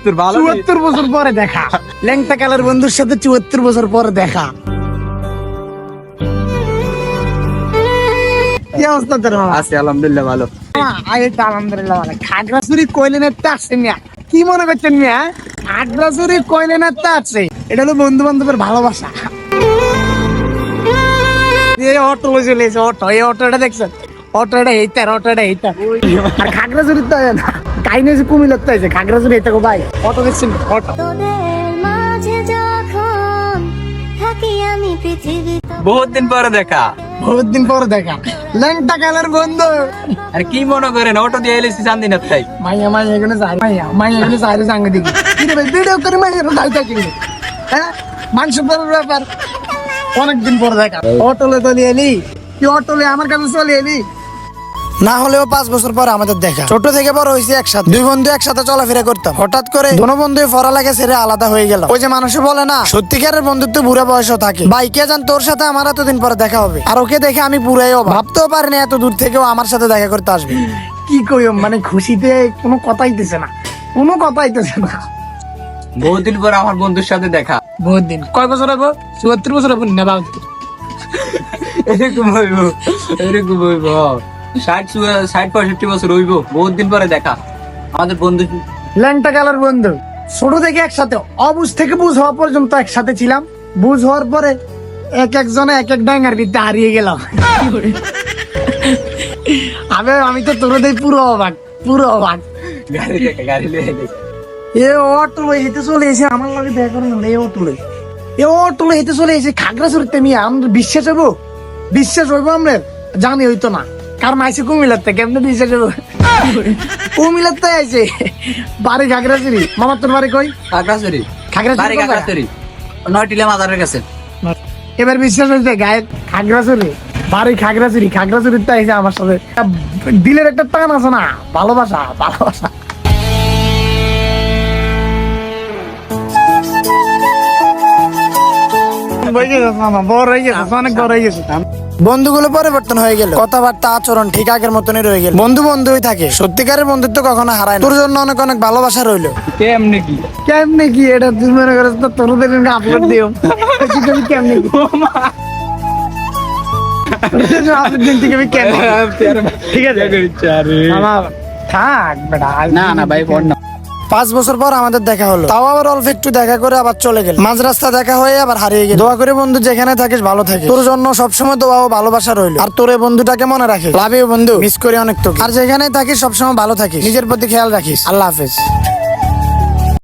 74 বছর পরে দেখা, ল্যাংটা কালার বন্ধুর সাথে 74 বছর পরে দেখা। কি অবস্থা তোর মামা? আছি আলহামদুলিল্লাহ ভালো। আলহামদুলিল্লাহ ভালো। খাগড়াছড়ি কয়লেনাতে আসছে মিয়া, কি মনে করছেন মিয়া? খাগড়াছড়ি কয়লেনাতে আছে, এটা হলো বন্ধু বান্ধবের ভালোবাসা। এই অটো চলে এসে, অটো, এই অটোটা দেখছেন? অটোটা এইটার, অটোটা এইটার। আর খাগড়াছড়ি তো না, কাহিনী হচ্ছে কুমিল্লার তো আছে, খাগড়াছড়ি এইটা গো ভাই। অটো দেখছেন? অটো। বহুত দিন পরে দেখা। বহুত দিন পরে দেখা, ল্যাংটা কালার বন্ধু। আর কি মনে করেন অটো দিয়ে এলেছি চান্দিনাথ তাই? মাইয়া মাইয়া এখানে যাই, মাইয়া এখানে যাই সাঙ্গ দেখি। কি রে ভাই, ভিডিও করে মাইয়া যাই থাকি, হ্যাঁ মানুষ ব্যাপার। অনেকদিন পরে দেখা, অটোলে চলে এলি, কি অটোলে আমার কাছে চলে এলি? না হলেও 5 বছর পর আমাদের দেখা। ছোট থেকে বড় হয়েছে একসাথে, দুই বন্ধু একসাথে চলাফেরা করতাম। হঠাৎ করে দোনো বন্ধু পড়ালেখা ছেড়ে আলাদা হয়ে গেল। ওই যে মানুষে বলে না, সত্যিকারের বন্ধুত্ব বুড়া বয়সও থাকে। ভাই কে জান তোর সাথে আমার এতদিন পরে দেখা হবে, আর ওকে দেখে আমি পুরাই অবাক। ভাবতেও পারিনি এত দূর থেকেও আমার সাথে দেখা করতে আসবে। কি কই মানে খুশিতে কোনো কথাই দিছে না, কোনো কথাই দিছে না। বহুত দিন পর আমার বন্ধুর সাথে দেখা। বহুত দিন, কয় বছর আগে? 74 বছর আগে না বাবা? এরকম হইব, এরকম হইব 60-65 বছর হইব। বহুত দিন পরে দেখা আমাদের বন্ধু। ল্যাংটা কালার বন্ধু, ছোট থেকে একসাথে, অবুঝ থেকে বুঝ হওয়া পর্যন্ত একসাথে ছিলাম। বুঝ হওয়ার পরে একজনে এক ডাঙ্গার ভিত্তি হারিয়ে গেলাম। আমি তো তোর দেই পুরো অবাক, পুরো অবাক। গাড়ি দেখে, গাড়ি লিয়ে দেখে। এ অটো হেঁটে চলে এসে আমার লাগে দেখা করে না, এই অটো হেঁটে চলে এসে খাগড়াছড়িতে। মিয়া আমরা বিশ্বাস হবো? বিশ্বাস হইবো আমরা? জানি হইতো না, কারণ আইসে কুমিল্লার থেকে, কেমনে বিশ্বাস হবো? কুমিল্লার থেকে আইসে, বাড়ি খাগড়াছড়ি। মামার তোর বাড়ি কই? খাগড়াছড়ি। খাগড়াছড়ি, খাগড়াছড়ি নয়টিলা মাজারের কাছে। এবার বিশ্বাস হয়েছে গায়ে? খাগড়াছড়ি, বাড়ি খাগড়াছড়ি, খাগড়াছড়িতে আইসে আমার সাথে। দিলের একটা টান আছে না, ভালোবাসা, ভালোবাসা। বন্ধুগুলো পরিবর্তন হয়ে গেল, কথাবার্তা আচরণ ঠিক আগের মতনই রয়ে গেল। বন্ধু বন্ধুই থাকে, সত্যিকারের বন্ধুত্ব কখনো হারায় না। তোর জন্য অনেক অনেক ভালোবাসা রইলো। কেমনে কি? কেমনে কি এটা তুই মনে করিস তো? তোরদের আপলোড দিও কেমনে কি? ঠিক আছে থাক বেটা, না না ভাই পড় না। 5 বছর পর আমাদের দেখা হলো, তাও আবার অল্প একটু দেখা করে আবার চলে গেল। মাঝ রাস্তা দেখা হয়ে আবার হারিয়ে গেল। দোয়া করে বন্ধু যেখানে থাকিস ভালো থাকিস, তোর জন্য সবসময় দোয়া ও ভালোবাসা রইলো। আর তোর এই বন্ধুটাকে মনে রাখিস। লাভ ইউ বন্ধু, মিস করি অনেক তোকে। আর যেখানে থাকিস সবসময় ভালো থাকিস, নিজের প্রতি খেয়াল রাখিস। আল্লাহ হাফেজ।